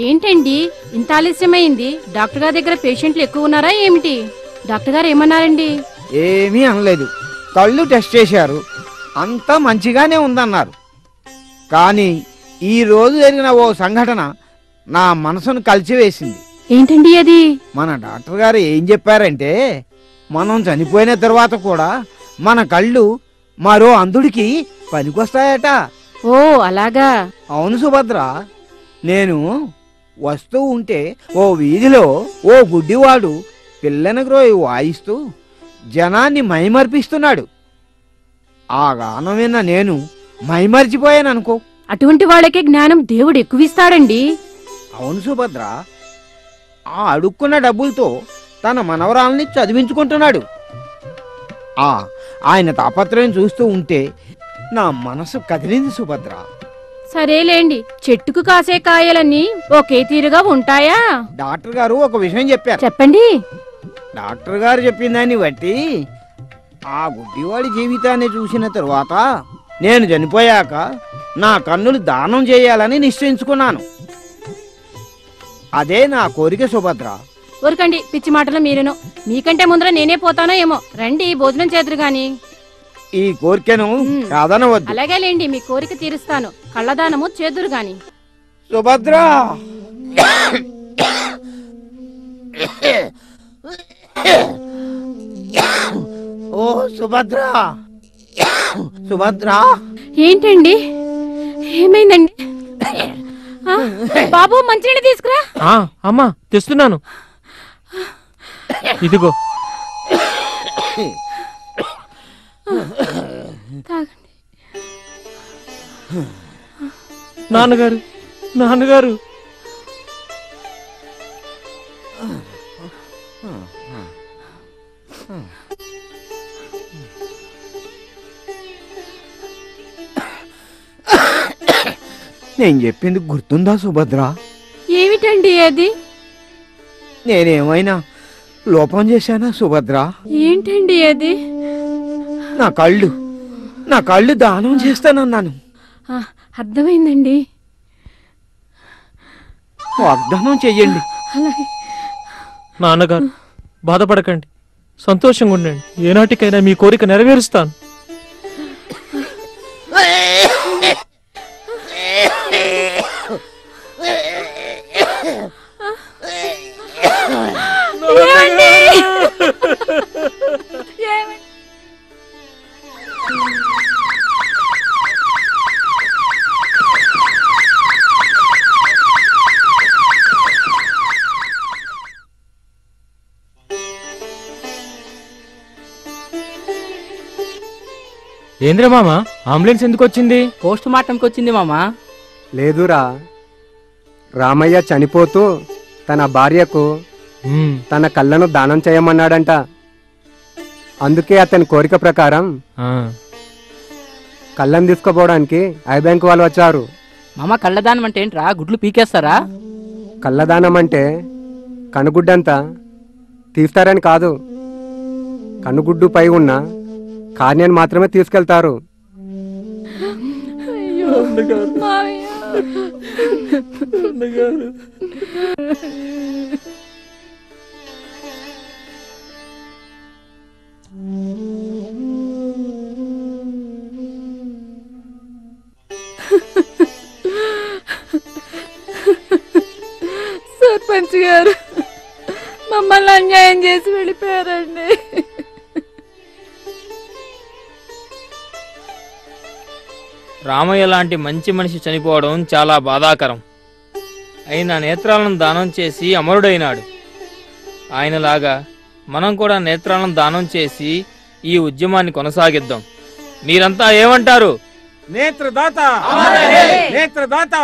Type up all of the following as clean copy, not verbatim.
ఏంటండి ఇంత ఆలస్యమైంది? డాక్టర్ గారి దగ్గర పేషెంట్లు ఎక్కువ ఉన్నారా ఏమిటి? డాక్టర్ గారు ఏమన్నారండి? ఏమీ అనలేదు. కళ్ళు టెస్ట్ చేశారు, అంతా మంచిగానే ఉందన్నారు. కానీ ఈ రోజు జరిగిన ఓ సంఘటన నా మనసును కలిచివేసింది. ఏంటండి అది? మన డాక్టర్ గారు ఏం చెప్పారంటే, మనం చనిపోయిన తర్వాత కూడా మన కళ్ళు మరో అంధుడికి పనికొస్తాయట. ఓ అలాగా? అవును సుభద్ర, నేను వస్తూ ఉంటే ఓ వీధిలో ఓ గుడ్డివాడు పిల్లనగ్రోయి వాయిస్తూ జనాన్ని మైమర్పిస్తున్నాడు. ఆ గానం విన్న నేను మైమర్చిపోయాననుకో. అటువంటి వాళ్ళకే జ్ఞానం దేవుడు ఎక్కువిస్తాడండి. అవును సుభద్ర, ఆ అడుక్కున్న డబ్బులతో తన మనవరాల్ని చదివించుకుంటున్నాడు. ఆయన తాపత్రయం చూస్తూ ఉంటే నా మనసు కదిలింది సుభద్ర. సరేలేండి, చెట్టుకు కాసే కాయలన్నీ ఒకే తీరుగా ఉంటాయా? డాక్టర్ గారు ఒక విషయం చెప్పారు. చెప్పండి. డాక్టర్ గారు చెప్పిన దాన్ని బట్టి ఆ గుడ్డివాడి జీవితాన్ని చూసిన తరువాత నేను చనిపోయాక నా కన్నులు దానం చేయాలని నిశ్చయించుకున్నాను. అదే నా కోరిక సుభద్ర. ఊరకండి పిచ్చి మాటలు మీరును. మీకంటే ముందర నేనే పోతానో ఏమో. రండి భోజనం చేతురు గాని. ఈ కోరికను కాదనవద్దు. అలాగే లేండి, మీ కోరిక తీరుస్తాను. కళ్ళదానము చేదురు గాని. సుభద్ర, ఓ సుభద్ర, సుభద్ర. ఏంటండి, ఏమైందండి? బాబు మంచినీళ్ళు తీసుకురా. అమ్మా తెస్తున్నాను. ఇదిగో. నాన్నగారు, నాన్నగారు. నేను చెప్పింది గుర్తుందా సుభద్ర? ఏమిటండి అది? నేనేమైనా లోపం చేశానా సుభద్ర? ఏంటండి అది? నా కళ్ళు దానం చేస్తానన్నాను. అర్థమైందండి. వాగ్దానం చెయ్యండి. నాన్నగారు బాధపడకండి, సంతోషంగా ఉండండి. ఏనాటికైనా మీ కోరిక నెరవేరుస్తాను. ఏంద్ర మామ, అంబులెన్స్ ఎందుకు వచ్చింది? పోస్ట్ మార్టంకి వచ్చింది మామా. లేదురా, రామయ్య చనిపోతూ తన భార్యకు తన కళ్ళను దానం చేయమన్నాడంట. అందుకే అతని కోరిక ప్రకారం కళ్ళను తీసుకుపోవడానికి ఐ బ్యాంక్ వాళ్ళు వచ్చారు. మామ, కళ్ళదానం అంటే ఏంట్రా? గుడ్లు పీకేస్తారా? కళ్ళదానం అంటే కనుగుడ్డంతా తీస్తారని కాదు, కనుగుడ్డు పై ఉన్న కార్యాన్ని మాత్రమే తీసుకెళ్తారు. సర్పంచ్ గారు మమ్మల్ని అన్యాయం చేసి వెళ్ళిపోయారండి. రామయ్య లాంటి మంచి మనిషి చనిపోవడం చాలా బాధాకరం. అయినా నేత్రాలను దానం చేసి అమరుడైనాడు. ఆయనలాగా మనం కూడా నేత్రాలను దానం చేసి ఈ ఉద్యమాన్ని కొనసాగిద్దాం. మీరంతా ఏమంటారు? నేత్రదాత, నేత్రదాత.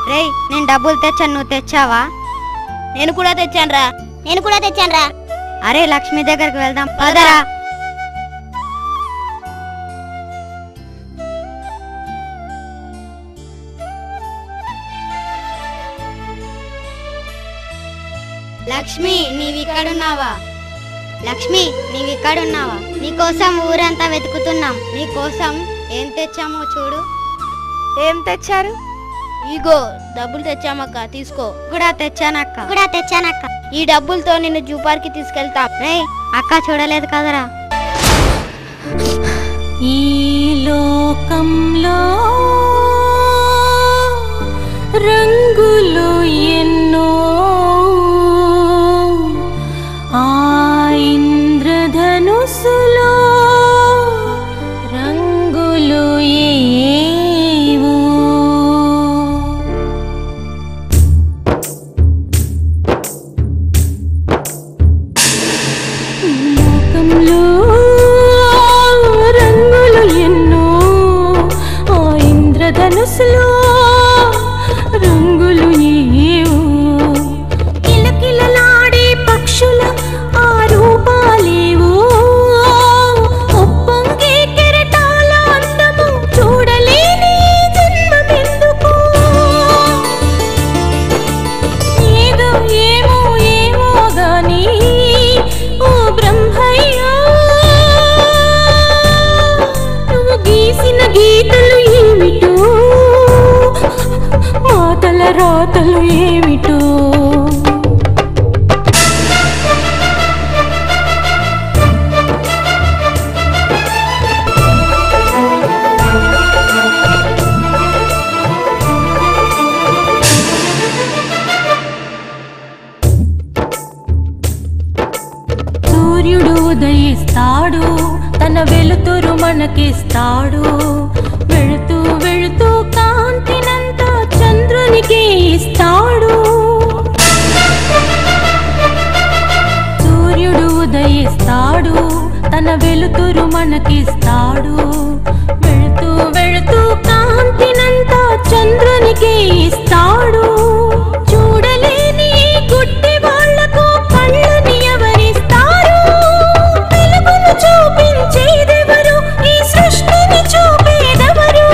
రేయ్ నేను డబ్బులు తెచ్చాను, నువ్వు తెచ్చావా? నేను కూడా తెచ్చానురా. అరే లక్ష్మి దగ్గరికి వెళ్దాం పదరా. లక్ష్మి నీవిక్కడున్నావా? లక్ష్మి నీవిక్కడున్నావా? నీకోసం ఊరంతా వెతుకుతున్నాం. నీకోసం ఏం తెచ్చామో చూడు. ఏం తెచ్చారు? ఇగో డబ్బులు తెచ్చామక్క, తీసుకో. కూడా తెచ్చానక్క. ఈ డబ్బులతో నిన్ను జూ పార్క్ కి తీసుకెళ్తాం. రేయ్ అక్క చూడలేదు కదరా. ఈ లోకంలో రంగులు ఎన్నో, ఆ ఇంద్రధనుసులో రంగులు ఏవో. ఈ లోకంలో రంగులు ఎన్నో, ఆ ఇంద్రధనుసులో రంగులు ఏవో. కిలకిలలాడే పక్షుల ఆ రూపాలేవో, ఉప్పొంగే కెరటాల అందము చూడలేని జన్మమెందుకు. ఏదో ఏమో ఏమో గాని ఓ బ్రహ్మయ్యా, నువ్వు గీసిన గీతలు ఏమిటో, మాటల రాతలు ఏమిటో. సూర్యుడు ఉదయిస్తాడు, తన వెలుతురు మనకిస్తాడు. వెళుతూ వెళుతూ కాంతినంతా చంద్రునికి ఇస్తాడు. సూర్యుడు ఉదయిస్తాడు, తన వెలుతురు మనకిస్తాడు. వెళుతూ వెళుతూ కాంతినంతా చంద్రునికి ఇస్తాడు. చూడలేని గుడ్డి వాళ్లకు కళ్ళని ఎవరిస్తారు? వెలుగును చూపించేదెవరు? ఈ సృష్టిని చూపేదెవరు?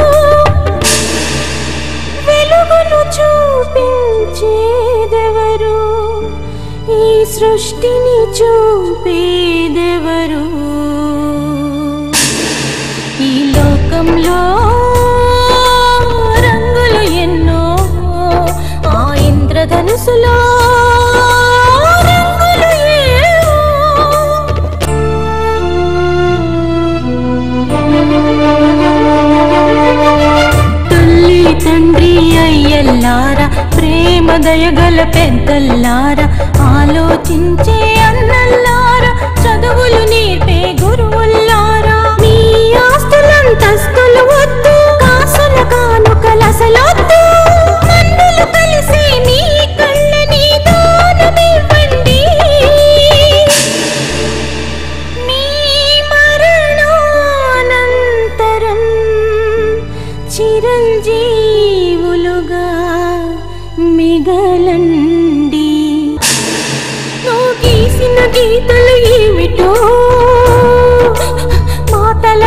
వెలుగును చూపించేదెవరు? ఈ సృష్టిని చూపేదెవరు? ఈ లోకంలో రంగులు ఎన్నో, ఆ ఇంద్రధనుసులో రంగులు ఏవో. తల్లి తండ్రి అయ్యల్లారా, ప్రేమ దయగల పెద్దల్లారా, ఆలోచించే అన్నల్లారా, చదువులు నేర్పే గురువుల్లారా, మీ ఆస్తులంతస్తులు వద్దు, కాసుల కానుకలసలొద్దు, మన్నులు కలిసి మీ కళ్ళని దానమివ్వండి. మీ మరణానంతరం చిరంజీవులుగా మిగలండి. నువ్వు గీసిన గీతలు ఏమిటో, మాటల